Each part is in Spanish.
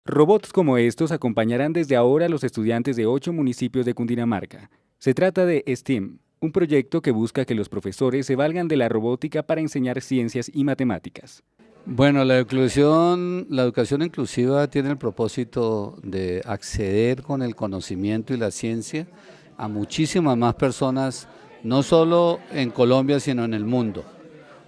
Robots como estos acompañarán desde ahora a los estudiantes de 8 municipios de Cundinamarca. Se trata de STEAM, un proyecto que busca que los profesores se valgan de la robótica para enseñar ciencias y matemáticas. Bueno, la educación inclusiva tiene el propósito de acceder con el conocimiento y la ciencia a muchísimas más personas, no solo en Colombia, sino en el mundo.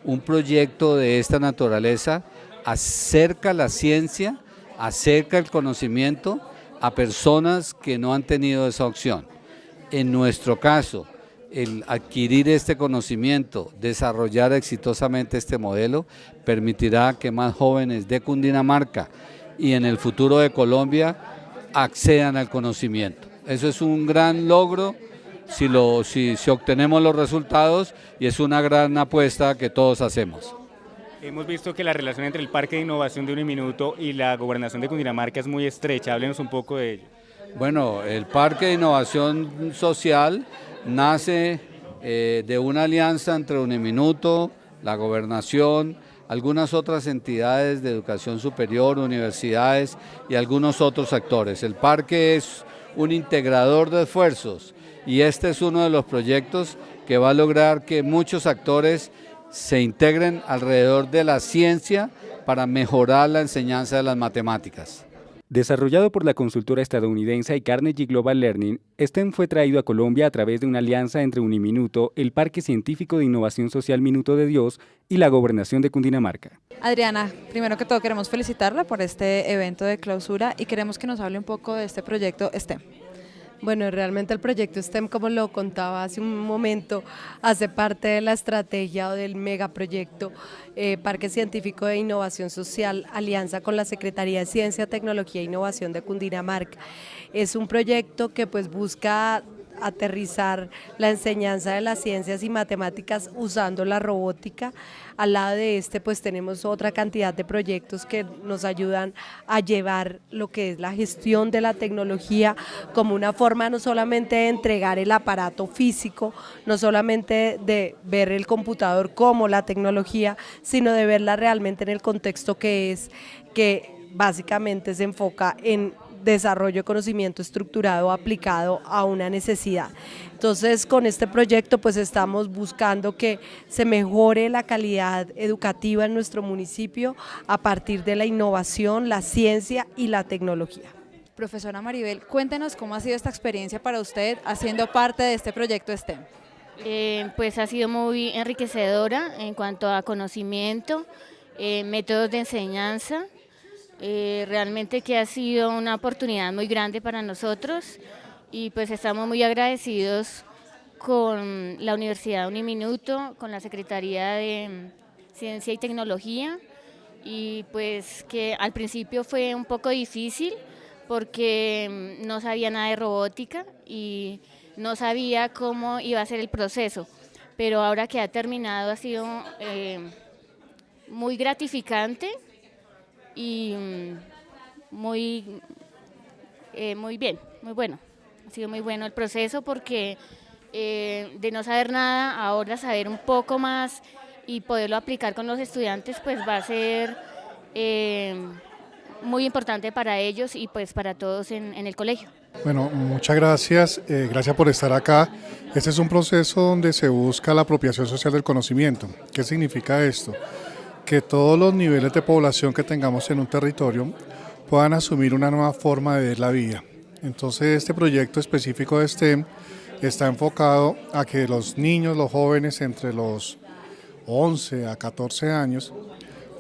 Un proyecto de esta naturaleza acerca la ciencia, acerca el conocimiento a personas que no han tenido esa opción. En nuestro caso, el adquirir este conocimiento, desarrollar exitosamente este modelo, permitirá que más jóvenes de Cundinamarca y en el futuro de Colombia accedan al conocimiento. Eso es un gran logro si obtenemos los resultados, y es una gran apuesta que todos hacemos. Hemos visto que la relación entre el Parque de Innovación de Uniminuto y la Gobernación de Cundinamarca es muy estrecha. Háblenos un poco de ello. Bueno, el Parque de Innovación Social nace de una alianza entre Uniminuto, la Gobernación, algunas otras entidades de educación superior, universidades y algunos otros actores. El parque es un integrador de esfuerzos y este es uno de los proyectos que va a lograr que muchos actores se integren alrededor de la ciencia para mejorar la enseñanza de las matemáticas. Desarrollado por la consultora estadounidense Carnegie Global Learning, STEM fue traído a Colombia a través de una alianza entre Uniminuto, el Parque Científico de Innovación Social Minuto de Dios y la Gobernación de Cundinamarca. Adriana, primero que todo queremos felicitarla por este evento de clausura y queremos que nos hable un poco de este proyecto STEM. Bueno, realmente el proyecto STEM, como lo contaba hace un momento, hace parte de la estrategia o del megaproyecto Parque Científico de Innovación Social, alianza con la Secretaría de Ciencia, Tecnología e Innovación de Cundinamarca. Es un proyecto que pues busca aterrizar la enseñanza de las ciencias y matemáticas usando la robótica. Al lado de este pues tenemos otra cantidad de proyectos que nos ayudan a llevar lo que es la gestión de la tecnología como una forma no solamente de entregar el aparato físico, no solamente de ver el computador como la tecnología, sino de verla realmente en el contexto que es, que básicamente se enfoca en desarrollo de conocimiento estructurado aplicado a una necesidad. Entonces, con este proyecto pues estamos buscando que se mejore la calidad educativa en nuestro municipio a partir de la innovación, la ciencia y la tecnología. Profesora Maribel, cuéntenos cómo ha sido esta experiencia para usted haciendo parte de este proyecto STEM. Pues ha sido muy enriquecedora en cuanto a conocimiento, métodos de enseñanza. Realmente que ha sido una oportunidad muy grande para nosotros y pues estamos muy agradecidos con la Universidad Uniminuto, con la Secretaría de Ciencia y Tecnología, y pues que al principio fue un poco difícil porque no sabía nada de robótica y no sabía cómo iba a ser el proceso, pero ahora que ha terminado ha sido muy gratificante y muy bien, muy bueno. Ha sido muy bueno el proceso porque de no saber nada, ahora saber un poco más y poderlo aplicar con los estudiantes, pues va a ser muy importante para ellos y pues para todos en el colegio. Bueno, muchas gracias, gracias por estar acá. Este es un proceso donde se busca la apropiación social del conocimiento. ¿Qué significa esto? Que todos los niveles de población que tengamos en un territorio puedan asumir una nueva forma de ver la vida. Entonces este proyecto específico de STEM está enfocado a que los niños, los jóvenes entre los 11 a 14 años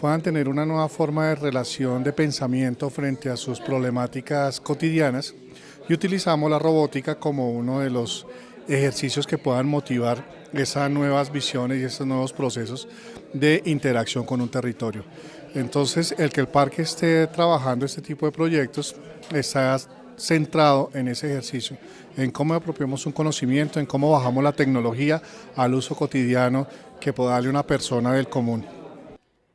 puedan tener una nueva forma de relación de pensamiento frente a sus problemáticas cotidianas, y utilizamos la robótica como uno de los ejercicios que puedan motivar esas nuevas visiones y esos nuevos procesos de interacción con un territorio. Entonces, el que el parque esté trabajando este tipo de proyectos está centrado en ese ejercicio, en cómo apropiamos un conocimiento, en cómo bajamos la tecnología al uso cotidiano que pueda darle una persona del común.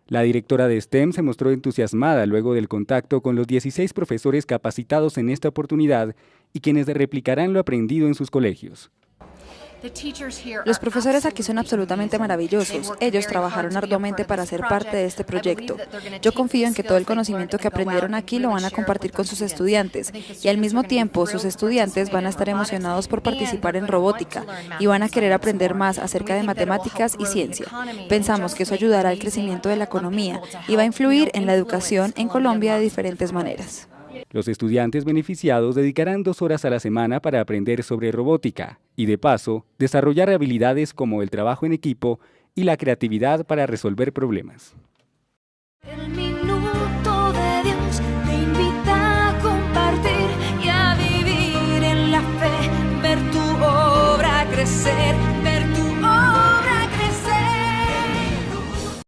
La directora de STEM se mostró entusiasmada luego del contacto con los 16 profesores capacitados en esta oportunidad y quienes replicarán lo aprendido en sus colegios. Los profesores aquí son absolutamente maravillosos. Ellos trabajaron arduamente para ser parte de este proyecto. Yo confío en que todo el conocimiento que aprendieron aquí lo van a compartir con sus estudiantes y al mismo tiempo sus estudiantes van a estar emocionados por participar en robótica y van a querer aprender más acerca de matemáticas y ciencia. Pensamos que eso ayudará al crecimiento de la economía y va a influir en la educación en Colombia de diferentes maneras. Los estudiantes beneficiados dedicarán 2 horas a la semana para aprender sobre robótica y, de paso, desarrollar habilidades como el trabajo en equipo y la creatividad para resolver problemas. El minuto de Dios te invita a compartir y a vivir en la fe, ver tu obra crecer.